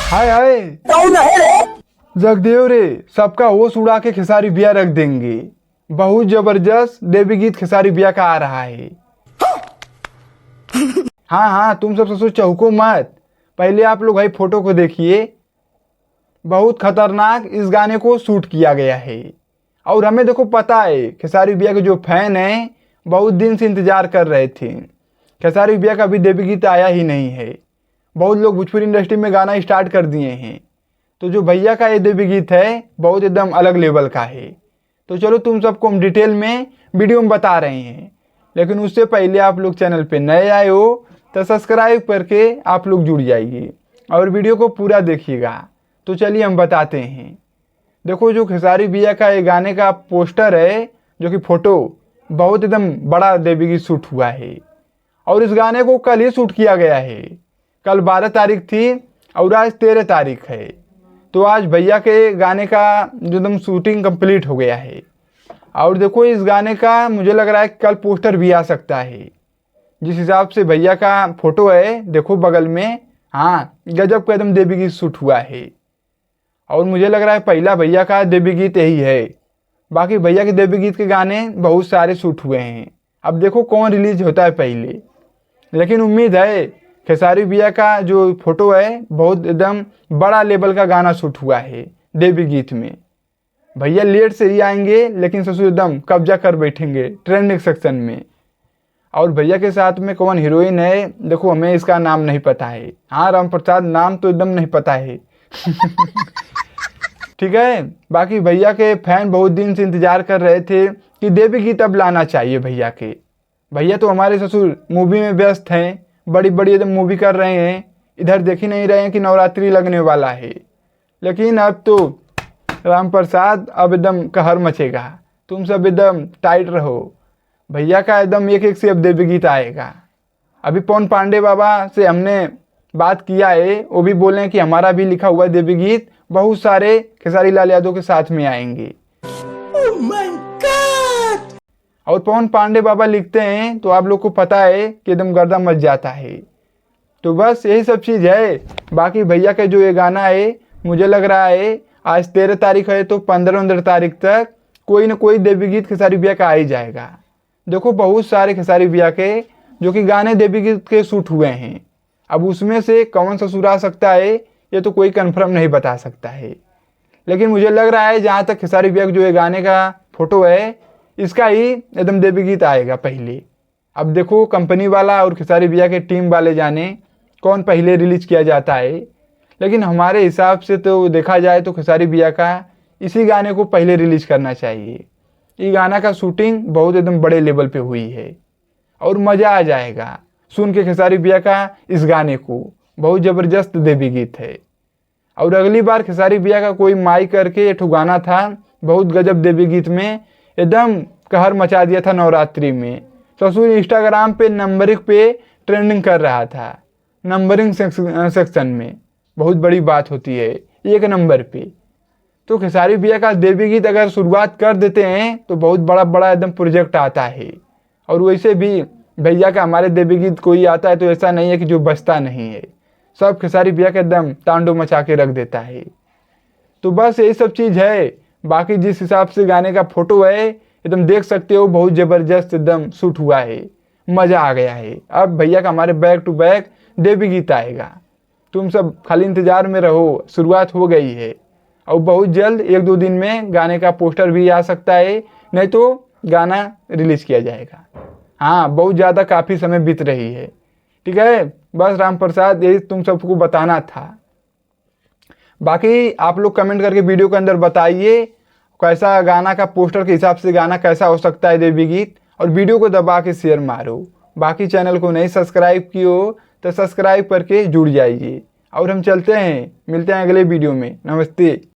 हाय हाय कौन है रे? जगदेव रे, सबका होश उड़ा के खेसारी बिया रख देंगे। बहुत जबरदस्त देवी गीत खेसारी बिया का आ रहा है। हाँ हाँ, तुम सब सोचो चौको मत। पहले आप लोग भाई फोटो को देखिए। बहुत खतरनाक इस गाने को शूट किया गया है। और हमें देखो पता है खेसारी बिया के जो फैन हैं बहुत दिन से इंतजार कर रहे थे। खेसारी बिया का अभी देवी गीत आया ही नहीं है। बहुत लोग भोजपुरी इंडस्ट्री में गाना स्टार्ट कर दिए हैं। तो जो भैया का ये देवी गीत है बहुत एकदम अलग लेवल का है। तो चलो तुम सबको हम डिटेल में वीडियो में बता रहे हैं। लेकिन उससे पहले आप लोग चैनल पे नए आए हो तो सब्सक्राइब करके आप लोग जुड़ जाइए और वीडियो को पूरा देखिएगा। तो चलिए हम बताते हैं। देखो जो खेसारी बिया का ये गाने का पोस्टर है जो कि फोटो बहुत एकदम बड़ा देवी गीत शूट हुआ है। और इस गाने को कल ही शूट किया गया है। कल 12 तारीख थी और आज 13 तारीख है। तो आज भैया के गाने का जो एकदम शूटिंग कंप्लीट हो गया है। और देखो इस गाने का मुझे लग रहा है कल पोस्टर भी आ सकता है। जिस हिसाब से भैया का फोटो है देखो बगल में, हाँ गजब का एकदम देवी गीत शूट हुआ है। और मुझे लग रहा है पहला भैया का देवी गीत यही है। बाकी भैया के देवी गीत के गाने बहुत सारे शूट हुए हैं। अब देखो कौन रिलीज होता है पहले। लेकिन उम्मीद है खेसारी बिया का जो फोटो है बहुत एकदम बड़ा लेवल का गाना शूट हुआ है देवी गीत में। भैया लेट से ही आएंगे लेकिन ससुर एकदम कब्जा कर बैठेंगे ट्रेंडिंग सेक्शन में। और भैया के साथ में कौन हीरोइन है देखो हमें इसका नाम नहीं पता है। हाँ राम प्रसाद नाम तो एकदम नहीं पता है। ठीक है। बाकी भैया के फैन बहुत दिन से इंतजार कर रहे थे कि देवी गीत अब लाना चाहिए भैया के। भैया तो हमारे ससुर मूवी में व्यस्त हैं, बड़ी बड़ी एकदम मूवी कर रहे हैं। इधर देख ही नहीं रहे हैं कि नवरात्रि लगने वाला है। लेकिन अब तो राम प्रसाद अब एकदम कहर मचेगा। तुम सब एकदम टाइट रहो। भैया का एकदम एक एक से अब देवी गीत आएगा। अभी पवन पांडे बाबा से हमने बात किया है, वो भी बोले हैं कि हमारा भी लिखा हुआ देवी गीत बहुत सारे खेसारी लाल यादव के साथ में आएंगे। Oh my God! और पवन पांडे बाबा लिखते हैं तो आप लोग को पता है कि एकदम गर्दा मच जाता है। तो बस यही सब चीज़ है। बाकी भैया का जो ये गाना है मुझे लग रहा है आज 13 तारीख है तो 15-15 तारीख तक कोई ना कोई देवी गीत खेसारी बिया का आ ही जाएगा। देखो बहुत सारे खेसारी बिया के जो कि गाने देवी गीत के शूट हुए हैं। अब उसमें से कौन सा सुर आ सकता है ये तो कोई कंफर्म नहीं बता सकता है। लेकिन मुझे लग रहा है जहाँ तक खेसारी बिया जो ये गाने का फोटो है इसका ही एकदम देवी गीत आएगा पहले। अब देखो कंपनी वाला और खेसारी बिया के टीम वाले जाने कौन पहले रिलीज किया जाता है। लेकिन हमारे हिसाब से तो देखा जाए तो खेसारी बिया का इसी गाने को पहले रिलीज करना चाहिए। ये गाना का शूटिंग बहुत एकदम बड़े लेवल पे हुई है और मज़ा आ जाएगा सुन के खेसारी बिया का इस गाने को। बहुत ज़बरदस्त देवी गीत है। और अगली बार खेसारी बिया का कोई माई करके एक गाना था बहुत गजब देवी गीत में एकदम कहर मचा दिया था नवरात्रि में। ससुर इंस्टाग्राम पे नंबरिंग पे ट्रेंडिंग कर रहा था। नंबरिंग सेक्शन में बहुत बड़ी बात होती है 1 नंबर पे। तो खेसारी बिया का देवी गीत अगर शुरुआत कर देते हैं तो बहुत बड़ा बड़ा एकदम प्रोजेक्ट आता है। और वैसे भी भैया का हमारे देवी गीत कोई आता है तो ऐसा नहीं है कि जो बचता नहीं है। सब खेसारी बिया का एकदम तांडव मचा के रख देता है। तो बस यही सब चीज़ है। बाकी जिस हिसाब से गाने का फोटो है एकदम देख सकते हो बहुत ज़बरदस्त एकदम शूट हुआ है। मज़ा आ गया है। अब भैया का हमारे बैक टू बैक देवी गीत आएगा। तुम सब खाली इंतज़ार में रहो। शुरुआत हो गई है और बहुत जल्द 1-2 दिन में गाने का पोस्टर भी आ सकता है, नहीं तो गाना रिलीज़ किया जाएगा। हाँ बहुत ज़्यादा काफ़ी समय बीत रही है। ठीक है। बस राम प्रसाद यही तुम सबको बताना था। बाकी आप लोग कमेंट करके वीडियो के अंदर बताइए कैसा गाना का पोस्टर के हिसाब से गाना कैसा हो सकता है देवी गीत। और वीडियो को दबा के शेयर मारो। बाकी चैनल को नहीं सब्सक्राइब किए हो तो सब्सक्राइब करके जुड़ जाइए। और हम चलते हैं, मिलते हैं अगले वीडियो में। नमस्ते।